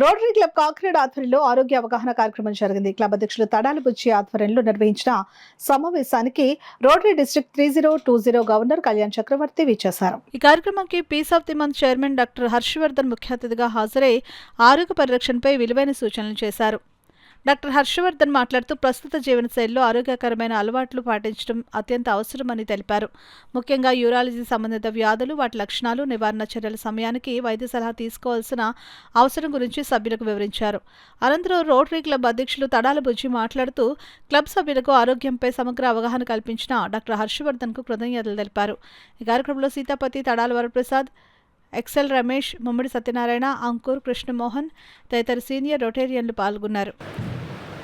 Rotary club Kakinada ఆధ్వర్యంలో ఆరోగ్య అవగాహన కార్యక్రమం జరిగింది. క్లబ్ అధ్యక్షులు తడాల బుచ్చి ఆధ్వర్యంలో నిర్వహించిన సమావేశానికి rotary district 3020 governor Kalyan Chakravarthi విచ్చేశారు. ఈ కార్యక్రమానికి peace of the month chairman doctor Harshavardhan ముఖ్య అతిథిగా హాజరై ఆరోగ్య పరిరక్షణపై విలువైన సూచనలు చేశారు. డాక్టర్ హర్షవర్ధన్ మాట్లాడుతూ ప్రస్తుత జీవనశైలిలో ఆరోగ్యకరమైన అలవాట్లు పాటించడం అత్యంత అవసరమని తెలిపారు. ముఖ్యంగా యూరాలజీ సంబంధిత వ్యాధులు, వాటి లక్షణాలు, నివారణ చర్యల సమయానికి వైద్య సలహా తీసుకోవాల్సిన అవసరం గురించి సభ్యులకు వివరించారు. అనంతరం రోటరీ క్లబ్ అధ్యక్షులు తడాల బుజ్జి మాట్లాడుతూ క్లబ్ సభ్యులకు ఆరోగ్యంపై సమగ్ర అవగాహన కల్పించిన డాక్టర్ హర్షవర్ధన్కు కృతజ్ఞతలు తెలిపారు. ఈ కార్యక్రమంలో సీతాపతి, తడాల వరప్రసాద్, ఎక్సెల్ రమేష్, ముమ్మడి సత్యనారాయణ, అంకుర్, కృష్ణమోహన్ తదితర సీనియర్ రొటేరియన్లు పాల్గొన్నారు.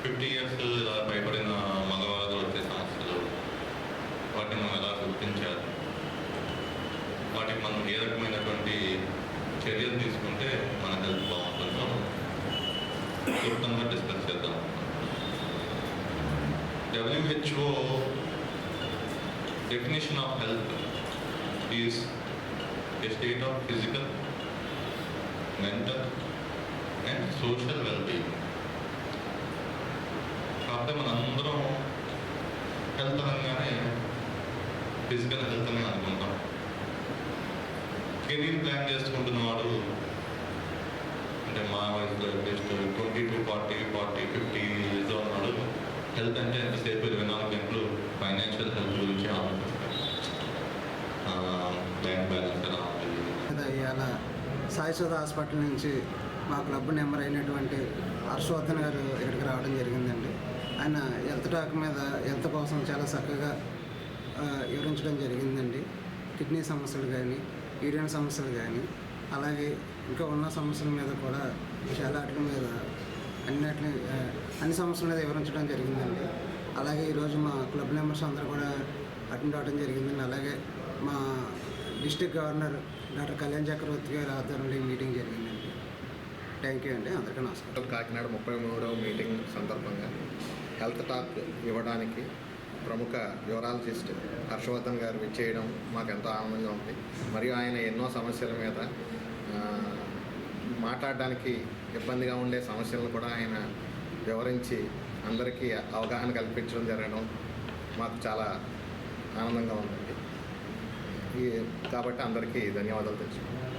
50 ఇయర్స్ ఇలా భయపడిన మగవాళ్ళతో వచ్చే సమస్యలు, వాటిని మనం ఎలా గుర్తించాలి, వాటికి మనం ఏ రకమైనటువంటి చర్యలు తీసుకుంటే మన హెల్త్ బాగుంటుందో క్లుప్తంగా డిస్కస్ చేద్దాం. WHO definition of health is a state of physical, mental and social well-being. కాకపోతే మనందరం హెల్త్ అనగానే ఫిజికల్ హెల్త్ అని అనుకుంటాం. కెరీర్ ప్లాన్ చేసుకుంటున్నవాడు, అంటే మా వయసులో అట్లీస్ట్ 20 to 40, 50 ఏజ్లో ఉన్నాడు, హెల్త్ అంటే ఎంతసేపు 24 గంటలు ఫైనాన్షియల్ హెల్త్ గురించి ఆలోచిస్తాడు. బ్యాంక్ బ్యాలెన్స్ ఎలా ఉంటుంది. ఇవాళ సాయిశోధ హాస్పిటల్ నుంచి మా క్లబ్ నెంబర్ అయినటువంటి హర్షవర్ధన్ గారు ఇక్కడికి రావడం జరిగిందండి. ఆయన హెల్త్ టాక్ మీద హెల్త్ కోసం చాలా చక్కగా వివరించడం జరిగిందండి. కిడ్నీ సమస్యలు కానీ, యూరిన్ సమస్యలు కానీ, అలాగే ఇంకా ఉన్న సమస్యల మీద కూడా చాలా వాటి మీద అన్ని సమస్యల మీద వివరించడం జరిగిందండి. అలాగే ఈరోజు మా క్లబ్ మెంబర్స్ అందరూ కూడా అటెండ్ అవ్వడం జరిగిందండి. అలాగే మా డిస్ట్రిక్ట్ గవర్నర్ డాక్టర్ కళ్యాణ్ చక్రవర్తి గారి ఆధ్వర్యంలో ఈ మీటింగ్ జరిగిందండి. థ్యాంక్ యూ అండి. అందరికీ నమస్కారం. కాకినాడ 33వ మీటింగ్ సందర్భంగా హెల్త్ టాక్ ఇవ్వడానికి ప్రముఖ యూరాలజిస్ట్ హర్షవర్ధన్ గారు విచ్చేయడం మాకు ఎంతో ఆనందంగా ఉంది. మరియు ఆయన ఎన్నో సమస్యల మీద మాట్లాడడానికి ఇబ్బందిగా ఉండే సమస్యలను కూడా ఆయన వివరించి అందరికీ అవగాహన కల్పించడం జరగడం మాకు చాలా ఆనందంగా ఉందండి. కాబట్టి అందరికీ ధన్యవాదాలు తెలుసుకుంటాం.